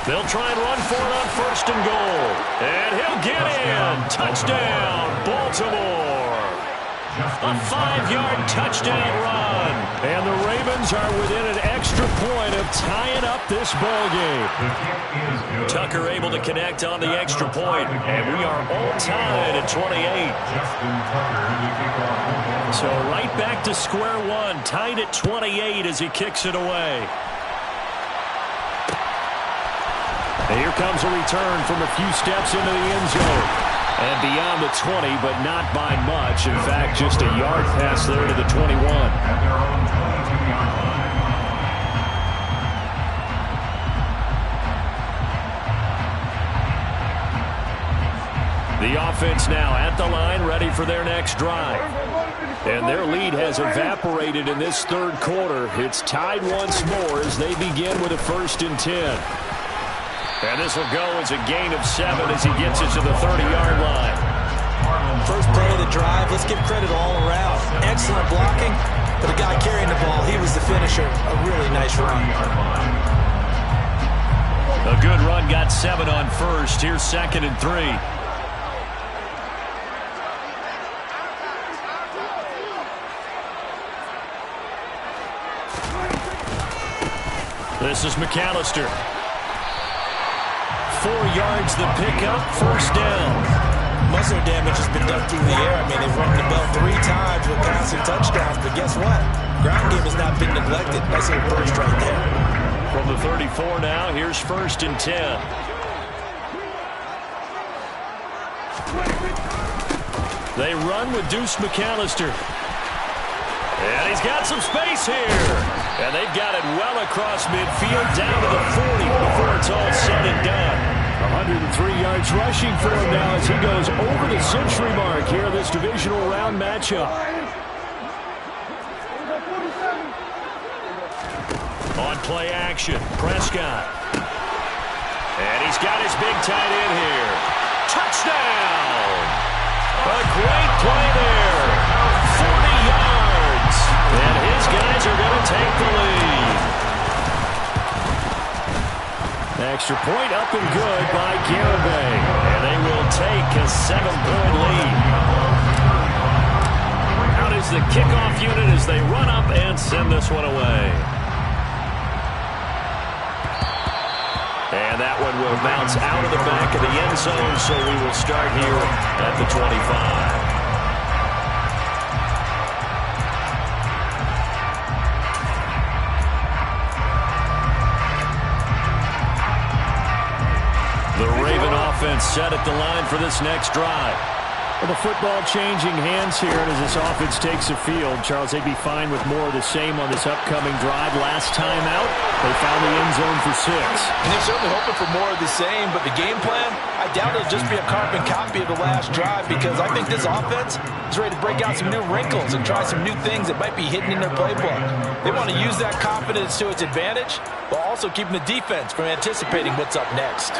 [SPEAKER 2] They'll try and run for it on first and goal. And he'll get in. Touchdown, Baltimore. A 5-yard touchdown run.
[SPEAKER 1] And the Ravens are within an extra point of tying up this ball game.
[SPEAKER 2] Tucker able to connect on the extra point, and we are all tied at 28.
[SPEAKER 1] So right back to square one, tied at 28 as he kicks it away. And here comes a return from a few steps into the end zone. And beyond the 20, but not by much. In fact, just a yard pass there to the 21.
[SPEAKER 4] At their own 22-yard line.
[SPEAKER 1] The offense now at the line, ready for their next drive. And their lead has evaporated in this third quarter. It's tied once more as they begin with a 1st and 10. And this will go as a gain of 7 as he gets it to the 30-yard line.
[SPEAKER 3] First play of the drive, let's give credit all around. Excellent blocking, but the guy carrying the ball, he was the finisher. A really nice run.
[SPEAKER 1] A good run, got 7 on first. Here's 2nd and 3. This is McAllister. 4 yards the pickup, 1st down.
[SPEAKER 3] Muscle damage has been done through the air. I mean, they've rung the bell 3 times with passing touchdowns, but guess what? Ground game has not been neglected. Nice little burst right there.
[SPEAKER 1] From the 34 now, here's 1st and 10. They run with Deuce McAllister. And he's got some space here. And they've got it well across midfield down to the 40 before it's all said and done. 103 yards rushing for him now as he goes over the century mark here in this divisional round matchup. On play action, Prescott. And he's got his big tight end here. Touchdown! A great play there. 40 yards. And his guys are going to take the lead. Extra point up and good by Garibay. And they will take a 7-point lead. Out is the kickoff unit as they run up and send this one away. And
[SPEAKER 2] And that one will bounce out of the back of the end zone, so we will start here at the 25. The Raven offense set at the line for this next drive.
[SPEAKER 1] Well, the football changing hands here, and as this offense takes the field, Charles, they'd be fine with more of the same on this upcoming drive. Last time out, they found the end zone for 6.
[SPEAKER 3] And they're certainly hoping for more of the same, but the game plan, I doubt it'll just be a carbon copy of the last drive, because I think this offense is ready to break out some new wrinkles and try some new things that might be hidden in their playbook. They want to use that confidence to its advantage, while also keeping the defense from anticipating what's up next.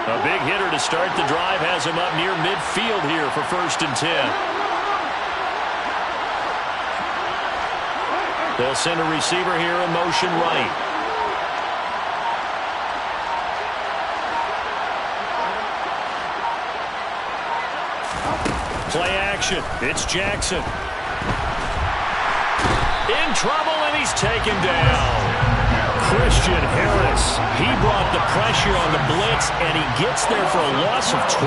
[SPEAKER 2] A big hitter to start the drive has him up near midfield here for 1st and 10. They'll send a receiver here in motion right. Play action. It's Jackson. In trouble, and he's taken down.
[SPEAKER 1] Christian Harris, he brought the pressure on the blitz, and he gets there for a loss of 12.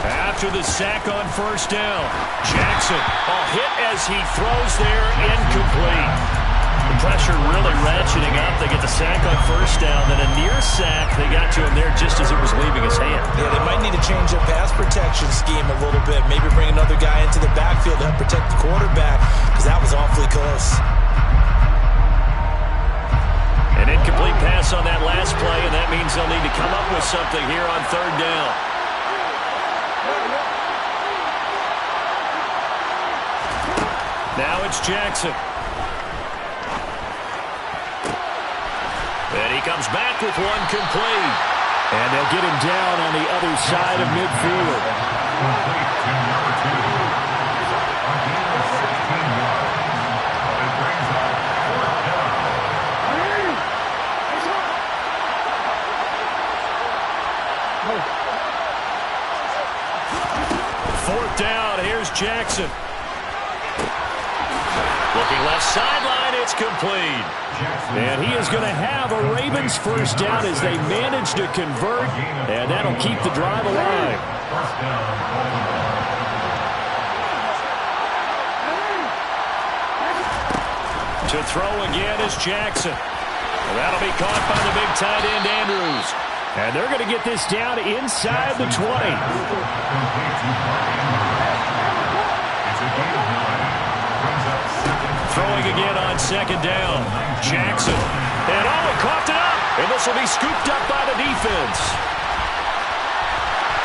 [SPEAKER 1] After the sack on 1st down, Jackson, a hit as he throws there, incomplete. The pressure really ratcheting up. They get the sack on 1st down, then a near sack. They got to him there just as it was leaving his hand.
[SPEAKER 3] Yeah, they might need to change their pass protection scheme a little bit. Maybe bring another guy into the backfield to help protect the quarterback, because that was awfully close.
[SPEAKER 2] An incomplete pass on that last play, and that means they'll need to come up with something here on 3rd down. Now it's Jackson. And he comes back with one complete.
[SPEAKER 1] And they'll get him down on the other side of midfield.
[SPEAKER 2] Fourth down, here's Jackson. Looking left sideline, it's complete.
[SPEAKER 1] And he is going to have a Ravens 1st down as they manage to convert, and that'll keep the drive alive.
[SPEAKER 2] To throw again is Jackson. And that'll be caught by the big tight end, Andrews.
[SPEAKER 1] And they're going to get this down inside the 20.
[SPEAKER 2] Throwing again on 2nd down. Jackson. And he coughed it up. And this will be scooped up by the defense.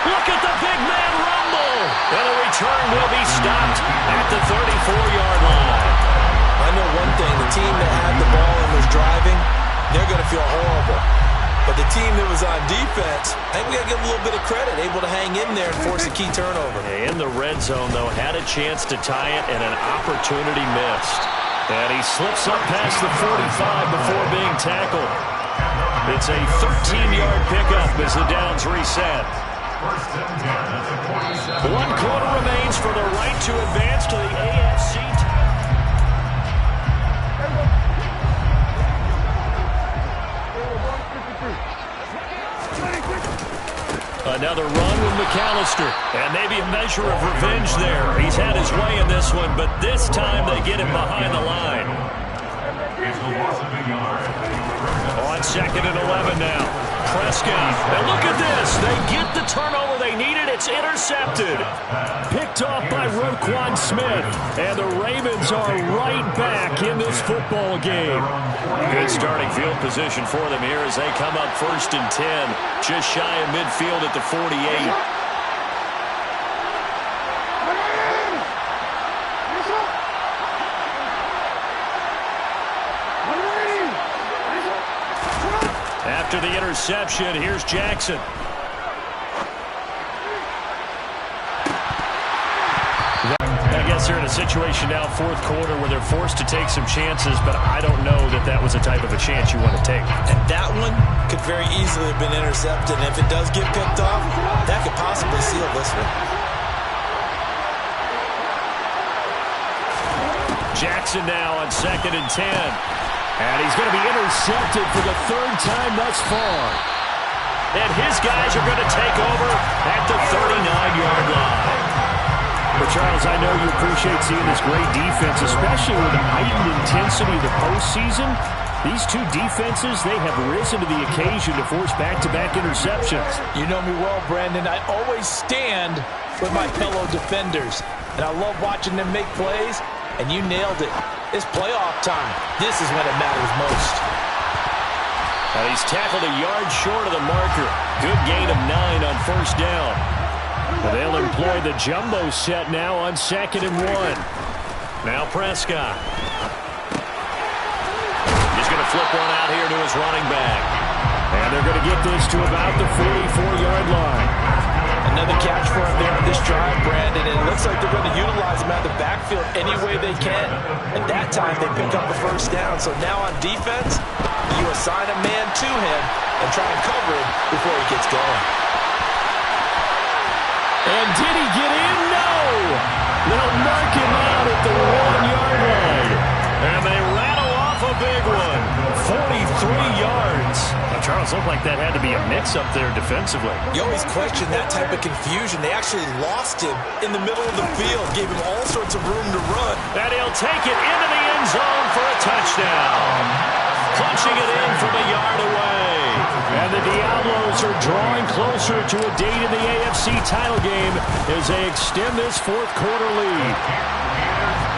[SPEAKER 2] Look at the big man rumble. And the return will be stopped at the 34-yard line.
[SPEAKER 3] I know one thing. The team that had the ball and was driving, they're going to feel horrible. But the team that was on defense, I think we got to give them a little bit of credit, able to hang in there and force a key turnover.
[SPEAKER 2] In the red zone, though, had a chance to tie it, and an opportunity missed. And he slips up past the 45 before being tackled. It's a 13-yard pickup as the downs reset. 1 quarter remains for the right to advance to the AFC. Another run with McAllister, and maybe a measure of revenge there. He's had his way in this one, but this time they get him behind the line. On 2nd and 11 now. Prescott, and look at this. They get the turnover they needed. It's intercepted.
[SPEAKER 1] Picked off by Roquan Smith, and the Ravens are right back in this football game.
[SPEAKER 2] Good starting field position for them here as they come up 1st and 10, just shy of midfield at the 48. After the interception, here's Jackson. I guess they're in a situation now, 4th quarter, where they're forced to take some chances, but I don't know that that was the type of a chance you want to take.
[SPEAKER 3] And that one could very easily have been intercepted, and if it does get picked off, that could possibly seal this one.
[SPEAKER 2] Jackson now on 2nd and 10.
[SPEAKER 1] And he's going to be intercepted for the 3rd time thus far.
[SPEAKER 2] And his guys are going to take over at the 39-yard line.
[SPEAKER 1] But Charles, I know you appreciate seeing this great defense, especially with the heightened intensity of the postseason. These two defenses, they have risen to the occasion to force back-to-back interceptions.
[SPEAKER 3] You know me well, Brandon. I always stand with my fellow defenders. And I love watching them make plays, and you nailed it. It's playoff time. This is when it matters most.
[SPEAKER 2] He's tackled a yard short of the marker. Good gain of 9 on 1st down.
[SPEAKER 1] They'll employ the jumbo set now on 2nd and 1.
[SPEAKER 2] Now Prescott. He's going to flip one out here to his running back.
[SPEAKER 1] And they're going to get this to about the 44-yard line.
[SPEAKER 3] Another catch for him there on this drive, Brandon, and it looks like they're going to utilize him out of the backfield any way they can. At that time, they pick up the 1st down. So now on defense, you assign a man to him and try and cover him before he gets going.
[SPEAKER 1] And did he get in? No! They'll mark him out at the 1-yard line.
[SPEAKER 2] And they rattle off a big one.
[SPEAKER 1] 43 yards. Now, Charles, looked like that had to be a mix-up there defensively.
[SPEAKER 3] You always question that type of confusion. They actually lost him in the middle of the field, gave him all sorts of room to run.
[SPEAKER 2] And he'll take it into the end zone for a touchdown. Punching it in from a yard away.
[SPEAKER 1] And the Diablos are drawing closer to a date in the AFC title game as they extend this 4th quarter lead.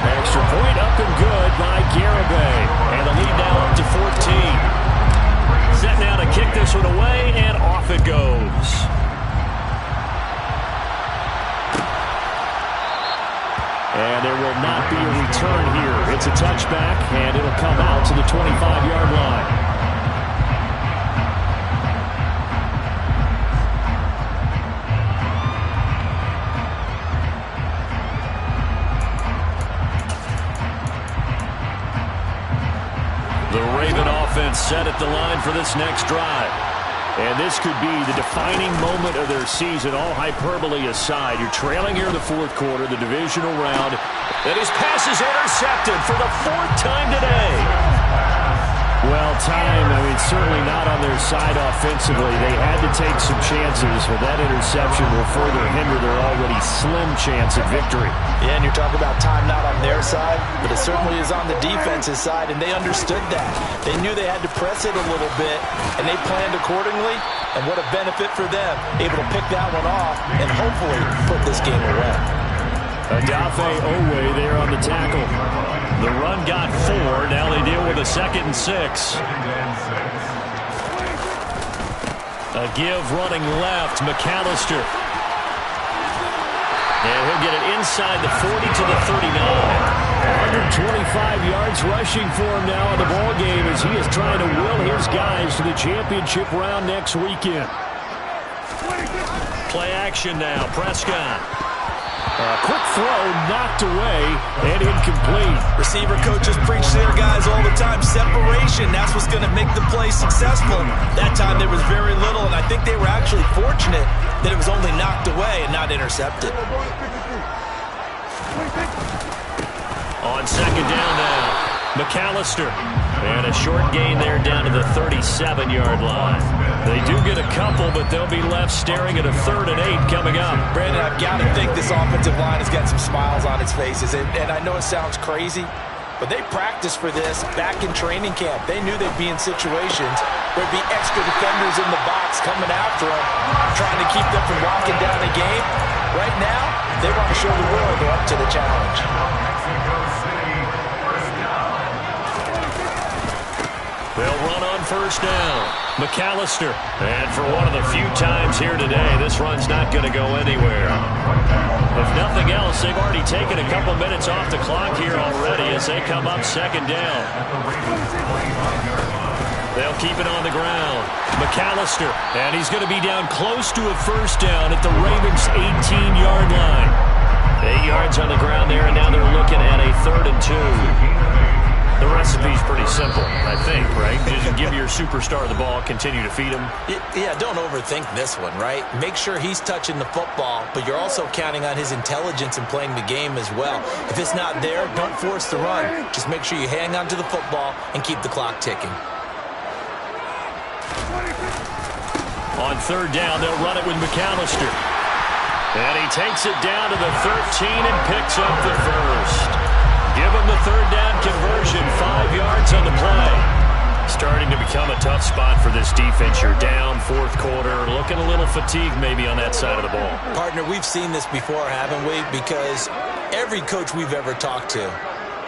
[SPEAKER 1] Extra point up and good by Garibay.
[SPEAKER 2] And the lead now up to 14. Set now to kick this one away, and off it goes.
[SPEAKER 1] And there will not be a return here. It's a touchback, and it'll come out to the 25-yard line.
[SPEAKER 2] The Raven offense set at the line for this next drive.
[SPEAKER 1] And this could be the defining moment of their season, all hyperbole aside. You're trailing here in the 4th quarter, the divisional round.
[SPEAKER 2] And his pass is intercepted for the 4th time today.
[SPEAKER 1] Well, time, certainly not on their side offensively. They had to take some chances, but that interception will further hinder their already slim chance at victory.
[SPEAKER 3] Yeah, and you're talking about time not on their side, but it certainly is on the defense's side, and they understood that. They knew they had to press it a little bit, and they planned accordingly, and what a benefit for them, able to pick that one off and hopefully put this game away.
[SPEAKER 1] Adafe Owe there on the tackle.
[SPEAKER 2] The run got 4. Now they deal with a 2nd and 6. A give running left. McAllister. And he'll get it inside the 40 to the 39.
[SPEAKER 1] 125 yards rushing for him now in the ball game as he is trying to will his guys to the championship round next weekend.
[SPEAKER 2] Play action now. Prescott.
[SPEAKER 1] Quick throw, knocked away, and incomplete.
[SPEAKER 3] Receiver coaches preach to their guys all the time. Separation, that's what's going to make the play successful. That time there was very little, and I think they were actually fortunate that it was only knocked away and not intercepted.
[SPEAKER 2] On 2nd down now, McAllister. And a short gain there down to the 37-yard line. They do get a couple, but they'll be left staring at a 3rd and 8 coming up.
[SPEAKER 3] Brandon, I've got to think this offensive line has got some smiles on its faces. And I know it sounds crazy, but they practiced for this back in training camp. They knew they'd be in situations where there'd be extra defenders in the box coming after them, trying to keep them from locking down the game. Right now, they want to show the world they're up to the challenge.
[SPEAKER 2] They'll run on 1st down. McAllister. And for one of the few times here today, this run's not going to go anywhere. If nothing else, they've already taken a couple minutes off the clock here already as they come up 2nd down. They'll keep it on the ground. McAllister. And he's going to be down close to a 1st down at the Ravens' 18-yard line. 8 yards on the ground there, and now they're looking at a 3rd and 2. The recipe's pretty simple, I think, right? Just give your superstar the ball, continue to feed him.
[SPEAKER 3] Yeah, don't overthink this one, right? Make sure he's touching the football, but you're also counting on his intelligence in playing the game as well. If it's not there, don't force the run. Just make sure you hang on to the football and keep the clock ticking.
[SPEAKER 2] On third down, they'll run it with McAllister. And he takes it down to the 13 and picks up the first. Give him the third down conversion, 5 yards on the play. Starting to become a tough spot for this defense. You're down fourth quarter, looking a little fatigued maybe on that side of the ball.
[SPEAKER 3] Partner, we've seen this before, haven't we? Because every coach we've ever talked to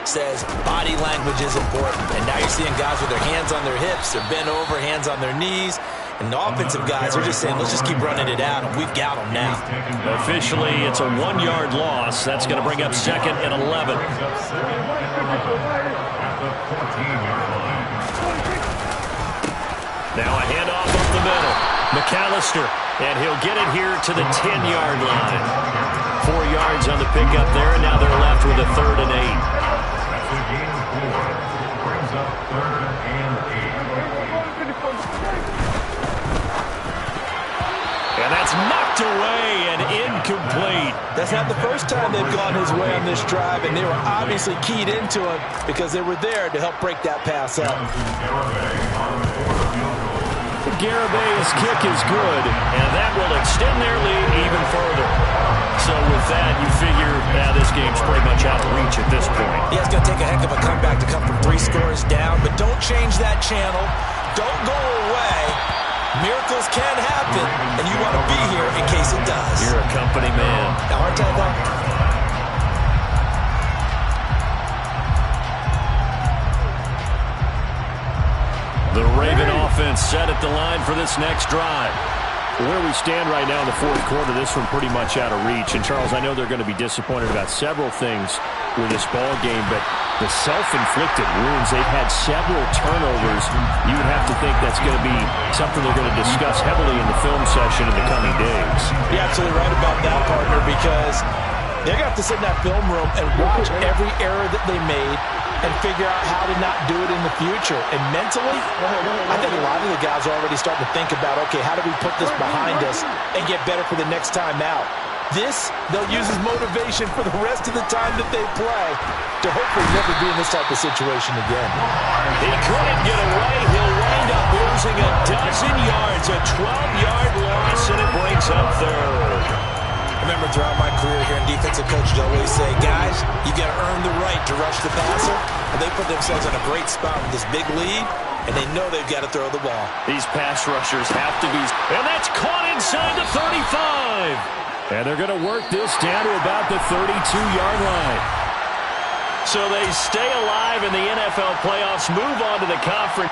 [SPEAKER 3] says body language is important. And now you're seeing guys with their hands on their hips, they're bent over, hands on their knees. And the offensive guys are just saying, let's just keep running it out, and we've got them now.
[SPEAKER 2] Officially, it's a 1-yard loss. That's going to bring up second and 11. Now a handoff up the middle. McAllister, and he'll get it here to the 10-yard line. 4 yards on the pickup there, and now they're left with a 3rd and 8.
[SPEAKER 4] That's a gain of 4. Brings up 3rd and 8.
[SPEAKER 2] And that's knocked away and incomplete.
[SPEAKER 3] That's not the first time they've gone his way on this drive, and they were obviously keyed into him because they were there to help break that pass up.
[SPEAKER 1] Garabay's kick is good,
[SPEAKER 2] and that will extend their lead even further. So with that, you figure this game's pretty much out of reach at this point.
[SPEAKER 3] Yeah, it's going to take a heck of a comeback to come from 3 scores down, but don't change that channel. Don't go away. Miracles can happen, and you want to be here in case it does.
[SPEAKER 2] You're a company man.
[SPEAKER 3] Now, aren't I, though?
[SPEAKER 2] The Raven offense set at the line for this next drive.
[SPEAKER 1] Where we stand right now in the fourth quarter, this one pretty much out of reach. And, Charles, I know they're going to be disappointed about several things with this ball game, but the self-inflicted wounds, they've had several turnovers. You would have to think that's going to be something they're going to discuss heavily in the film session in the coming days.
[SPEAKER 3] You're absolutely right about that, partner, because they're going to have to sit in that film room and watch every error that they made and figure out how to not do it in the future. And mentally, I think a lot of the guys are already starting to think about, okay, how do we put this behind us and get better for the next time out? This, they'll use as motivation for the rest of the time that they play to hopefully never be in this type of situation again.
[SPEAKER 2] He couldn't get away. He'll wind up losing a dozen yards, a 12-yard loss, and it brings up third.
[SPEAKER 3] I remember throughout my career here in defensive coaches always say, guys, you got to earn the right to rush the passer. And they put themselves in a great spot with this big lead, and they know they've got to throw the ball.
[SPEAKER 2] These pass rushers have to be. And that's caught inside the 35.
[SPEAKER 1] And they're going to work this down to about the 32-yard line.
[SPEAKER 2] So they stay alive in the NFL playoffs, move on to the conference.